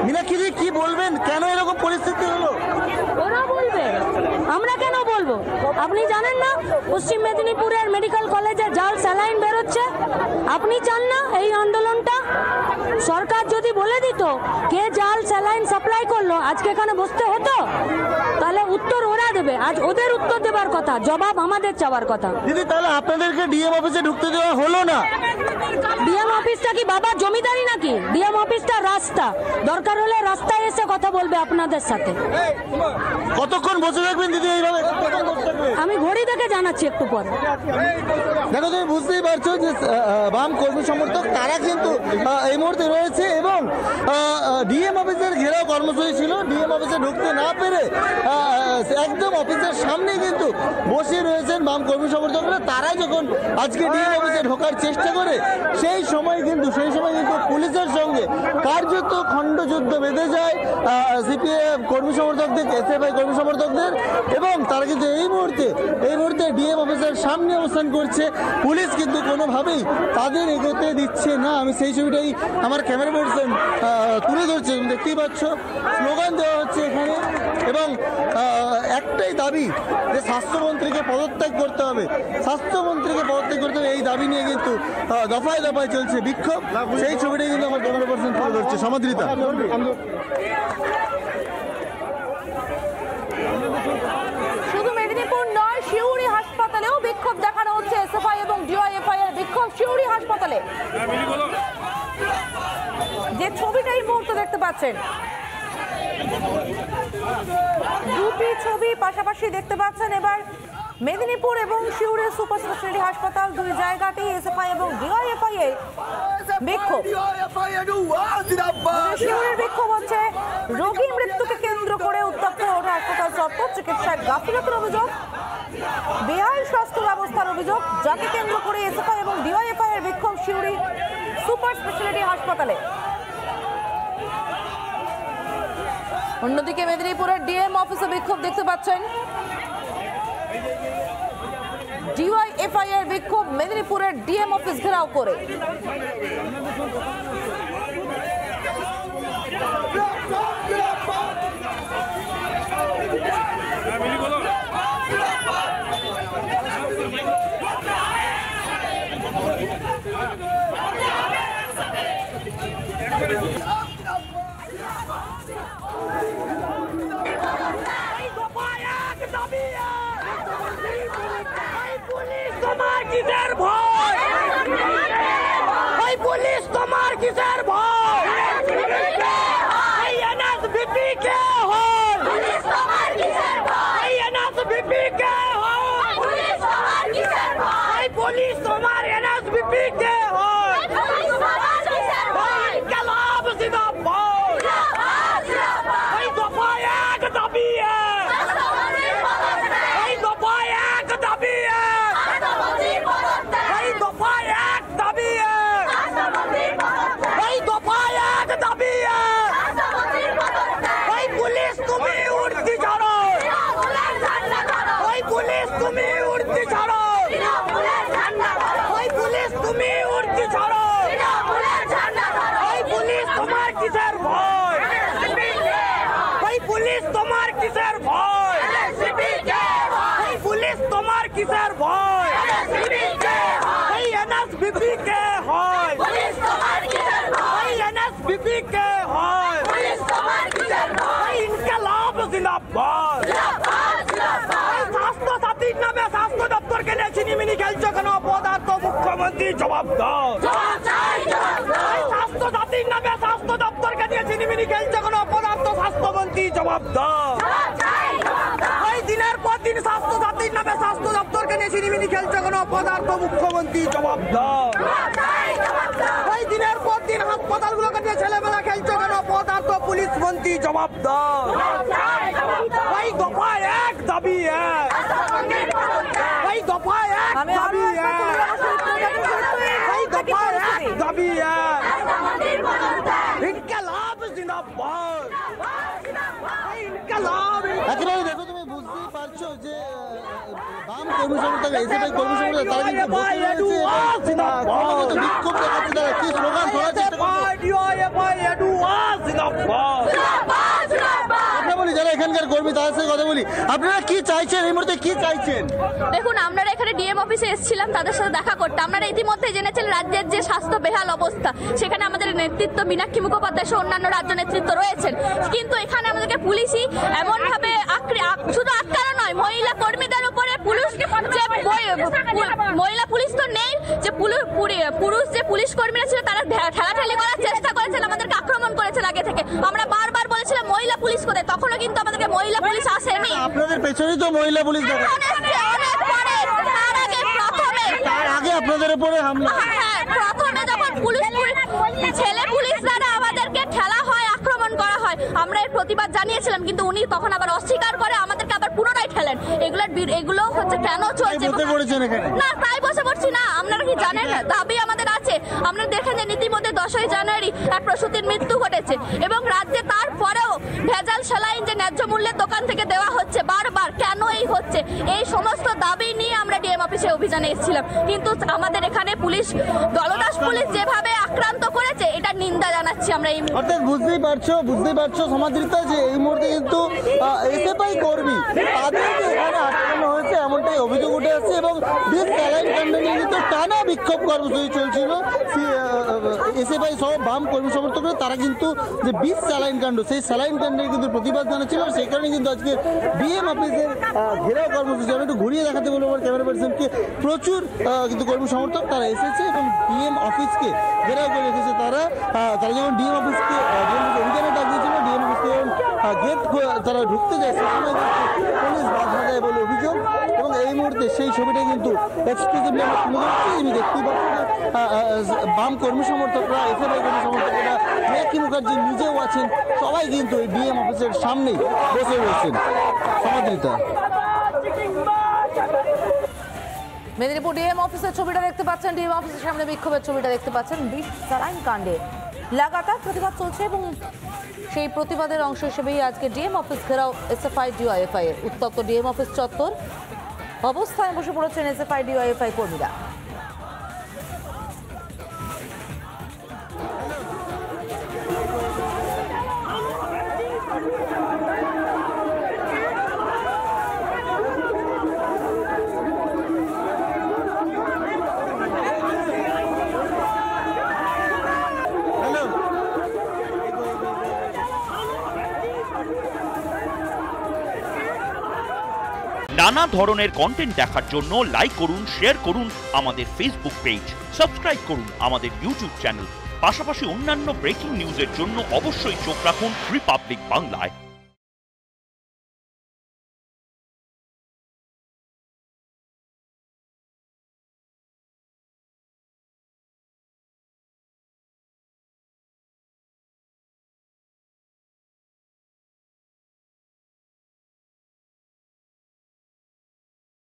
मीनाक्षी কি বলবেন, কেন এরকম পরিস্থিতি হলো? ওরা বলবে, আমরা কেন বলবো? আপনি জানেন না পশ্চিম মেদিনীপুরের মেডিকেল কলেজে জাল স্যালাইন বেরোচ্ছে? আপনি চান না এই আন্দোলনটা? সরকার যদি বলে দিত কে জাল স্যালাইন সাপ্লাই করলো, আজকে এখানে বসতে হতো? তাহলে উত্তর ওরা দেবে, আজ ওদের উত্তর দেবার কথা, জবাব আমাদের চাওয়ার কথা। দিদি তাহলে আপনাদেরকে ডিএম অফিসে ঢুকতে দেওয়া হলো না? ডিএম অফিসটা কি বাবার জমিদারি নাকি? ডিএম অফিসটা রাস্তা, দরকার হলে রাস্তায় এসে কথা বলবে আপনাদের সাথে। কতক্ষণ বসে থাকবেন দিদি এইভাবে? আমি ঘড়ি দেখে জানাচ্ছি একটু পরে। দেখো তুমি বুঝতেই পারছো যে বাম কর্মী সমর্থক তারা কিন্তু এই মুহূর্তে রয়েছে এবং ডিএম অফিসের ঘেরাও কর্মসূচি ছিল। ডিএম অফিসে ঢুকতে না পেরে একদম অফিসের সামনে কিন্তু বসে রয়েছেন বাম কর্মী সমর্থকরা। তারা যখন আজকে ডিএম অফিসে ঢোকার চেষ্টা করে সেই সময় কিন্তু পুলিশের সঙ্গে কার্যত খণ্ডযুদ্ধ বেঁধে যায় সিপিএম কর্মী সমর্থকদের, এসএফআই কর্মী সমর্থকদের, এবং তারা কিন্তু এই মুহূর্তে ডিএম অফিসের সামনে অবস্থান করছে। পুলিশ কিন্তু কোনোভাবেই তাদের এগোতে দিচ্ছে না। আমি সেই ছবিটাই আমার ক্যামেরা পার্সন তুলে ধরছে, দেখতেই পাচ্ছ স্লোগান দেওয়া হচ্ছে এখানে, এবং একটাই দাবি যে স্বাস্থ্যমন্ত্রীকে পদত্যাগ করতে হবে, এই দাবি নিয়ে কিন্তু দফায় দফায় চলছে বিক্ষোভ। সেই ছবিটাই কিন্তু আমার ক্যামেরা পার্সন তুলে ধরছে। সমাদৃতা। শুধু মেদিনীপুর নয়, সিউড়ি হাসপাতালেও বিক্ষোভ দেখানো হচ্ছে। এসএফআই এবং ডিওয়াইএফআই এর বিক্ষোভ সিউড়ি হাসপাতালে। যে ছবিটা এই মুহূর্তে দেখতে পাচ্ছেন, দুটি ছবি পাশাপাশি দেখতে পাচ্ছেন। এবার মেদিনীপুর এবং সিউড়ি সুপার স্পেশালিটি হাসপাতাল, দুই জায়গাতেই এসএফআই এবং ডিওয়াইএফআই এর বিক্ষোভ। সিউড়ির বিক্ষোভ হচ্ছে রোগী মৃত্যুকে কেন্দ্র করে উত্তপ্ত ওঠা হাসপাতাল চত্বর, চিকিৎসায় গাফিলতির অভিযোগ, বেআইনি স্বাস্থ্য ব্যবস্থার অভিযোগ, যাকে কেন্দ্র করে এসএফআই এবং ডিওয়াইএফআই এর বিক্ষোভ সিউড়ি সুপার স্পেশালিটি হাসপাতালে। অন্যদিকে মেদিনীপুরের ডিএম অফিসে বিক্ষোভ দেখতে পাচ্ছেন। ডিওয়াইএফআই এর বিক্ষোভ মেদিনীপুরের ডিএম অফিস ঘেরাও করে। তোমার কিসের ভয়? ওই পুলিশ তোমার কিসের ভয়? এই এনএসবিপি কে হয়? পুলিশ তোমার কিসের ভয়? এই এনএসবিপি কে হয়? পুলিশ তোমার কিসের ভয়? এই পুলিশ তোমার এনএসবিপি কে হয়? পুলিশ তোমার কিসের ভয়? ইনকলাব জিন্দাবাদ, জিন্দাবাদ, জিন্দাবাদ। এই দফা এক দাবি এক, এই দফা এক দাবি এক, এই দফা এক দাবি এক, এই দফা এক দাবি এক। ওই পুলিশ তুমি উর্দি ছাড়ো, ওই পুলিশ তুমি উর্দি ছাড়ো, ওই পুলিশ তুমি উর্দি ছাড়ো, ওই পুলিশ তোমার কিসের ভয়? ওই পুলিশ তোমার কিসের ভয়? ওই পুলিশ তোমার কিসের ভয়? ওই এনএসবিপি কে হয়? ওই এনএসবিপি কে হয়? ওই ইনকলাব জিন্দাবাদ। স্বাস্থ্য সাথীর নামে স্বাস্থ্য দপ্তরকে নিয়ে ছিনিমিনি খেলছো কেন? অপদার্থ মুখ্যমন্ত্রী জবাব দাও। স্বাস্থ্য সাথীর নামে স্বাস্থ্য দপ্তরকে নিয়ে ছিনিমিনি খেলছো কেন? অপদার্থ স্বাস্থ্যমন্ত্রী জবাব দাও। ওই দিনের পর দিন স্বাস্থ্য সাথীর নামে স্বাস্থ্য দপ্তরকে নিয়ে ছিনিমিনি খেলছো কেন? অপদার্থ মুখ্যমন্ত্রী জবাব দাও। ওই দিনের পর দিন হাসপাতালগুলোকে নিয়ে ছেলেমেলা খেলছো কেন? অপদার্থ পুলিশ মন্ত্রী জবাব দাও। ওই দফা এক দাবি এক, ওই দফা এক দাবি এক, ওই দফা এক দাবি এক। ইনকলাব জিন্দাবাদ, ইনকলাব। একেবারে দেখো, তুমি বুঝতেই পারছো যে বাম কর্মী সমর্থক এসএফআই কর্মী সমর্থক তারা কিন্তু বসে রয়েছে এবং ক্রমাগত বিক্ষোভ দেখাচ্ছে, তারা কি স্লোগান ধরার চেষ্টা করছে। কথা বলি যারা এখানকার কর্মী তাদের সাথে কথা বলি, আপনারা কি চাইছেন এই মুহূর্তে, কি চাইছেন? দেখুন, আপনারা এখানে ডিএম অফিসে এসেছিলাম তাদের সাথে দেখা করতে। আপনারা ইতিমধ্যে জেনেছেন রাজ্যের যে স্বাস্থ্য বেহাল অবস্থা, সেখানে আমাদের নেতৃত্ব মীনাক্ষী মুখোপাধ্যায় সহ অন্যান্য রাজ্য নেতৃত্ব রয়েছেন, কিন্তু এখানে আমাদেরকে পুলিশই এমনভাবে শুধু আটকানো নয়, মহিলা কর্মীদের উপরে পুলিশ যে মহিলা পুলিশ তো নেই, যে পুরুষ যে পুলিশ কর্মীরা ছিল তারা ঠেলাঠেলি করার চেষ্টা করেছেন, আমাদেরকে আক্রমণ করেছেন আগে থেকে। আমরা বারবার বলেছিলাম মহিলা পুলিশ কোথায়, তখনও কিন্তু আমাদেরকে মহিলা পুলিশ আসেনি। আপনাদের পেছনেই তো মহিলা পুলিশ দেখা, তার আগে আপনাদের উপরে হামলা। হ্যাঁ, প্রথমে যখন ছেলে পুলিশ দ্বারা আমাদেরকে ঠেলা হয়, আক্রমণ করা হয়, আমরা এর প্রতিবাদ জানিয়েছিলাম, কিন্তু উনি তখন আবার অস্বীকার করে আমাদেরকে আবার পুনরায় ঠেলেন। এগুলো হচ্ছে কেন চলছে না, তাই বসে পড়ছি না। আপনারা কি জানেন, দাবি আমাদের আছে। আপনারা দেখেন যে ইতিমধ্যে 10ই জানুয়ারি এক প্রসূতির মৃত্যু ঘটেছে এবং রাজ্যে তারপরেও ভেজাল স্যালাইন যে ন্যায্য মূল্যের দোকান থেকে দেওয়া হচ্ছে বারবার, কেন এই হচ্ছে? এই সমস্ত দাবি নিয়ে আমরা ডিএম অফিসে অভিযানে এসেছিলাম, কিন্তু আমাদের এখানে পুলিশ দলদাস পুলিশ যেভাবে আক্রান্ত করেছে, এটা নিন্দা জানাচ্ছি আমরা। এই অর্থাৎ বুঝতেই পারছো সমাদৃতা যে এই মুহূর্তে কিন্তু এসএফআই কর্মী তাদেরকে এখানে আটকানো হয়েছে এমনটাই অভিযোগ উঠে আসছে এবং বেশ স্যালাইন কাণ্ড নিয়ে কিন্তু টানা বিক্ষোভ কর্মসূচি চলছিল। এসএফআই সহ বাম কর্মী সমর্থকরা তারা কিন্তু যে বিষ স্যালাইন কাণ্ড, সেই স্যালাইন কাণ্ডের কিন্তু প্রতিবাদ জানাচ্ছিল। সেই কারণে কিন্তু আজকে ডিএম অফিসের ঘেরাও কর্মসূচি, আমি একটু ঘুরিয়ে দেখাতে বলবো আমার ক্যামেরা পার্সনকে, প্রচুর কিন্তু কর্মী সমর্থক তারা এসেছে এবং ডিএম অফিসকে ঘেরাও করে রেখেছে। তারা যখন ডিএম অফিসকে অভিযানে ডাক দিয়েছিল, ডিএম অফিসকে গেট তারা ঢুকতে যায়, সেখানে পুলিশ বাধা দেয় বলে অভিযোগ। এবং এই মুহূর্তে সেই ছবিটা কিন্তু এক্সক্লুসিভলি আমরা তুলে ধরছি। আমি দেখতেই পাচ্ছি বাম কর্মী সমর্থকরা, এসএফআই কর্মী সমর্থকরা, মীনাক্ষী মুখার্জি নিজেও আছেন, সবাই কিন্তু এই ডিএম অফিসের সামনেই বসে রয়েছেন। সমাদৃতা, মেদিনীপুর ডিএম অফিসের ছবিটা দেখতে পাচ্ছেন, ডিএম অফিসের সামনে বিক্ষোভের ছবিটা দেখতে পাচ্ছেন। বিষ স্যালাইন কাণ্ডে লাগাতার প্রতিবাদ চলছে এবং সেই প্রতিবাদের অংশ হিসেবেই আজকে ডিএম অফিস ঘেরাও এসএফআই ডিওয়াইএফআই এর। উত্তপ্ত ডিএম অফিস চত্বর, অবস্থায় বসে পড়েছেন এসএফআই ডিওয়াইএফআই কর্মীরা। নানা ধরনের কন্টেন্ট দেখার জন্য লাইক করুন, শেয়ার করুন আমাদের ফেসবুক পেজ, সাবস্ক্রাইব করুন আমাদের ইউটিউব চ্যানেল। পাশাপাশি অন্যান্য ব্রেকিং নিউজের জন্য অবশ্যই চোখ রাখুন রিপাবলিক বাংলায়।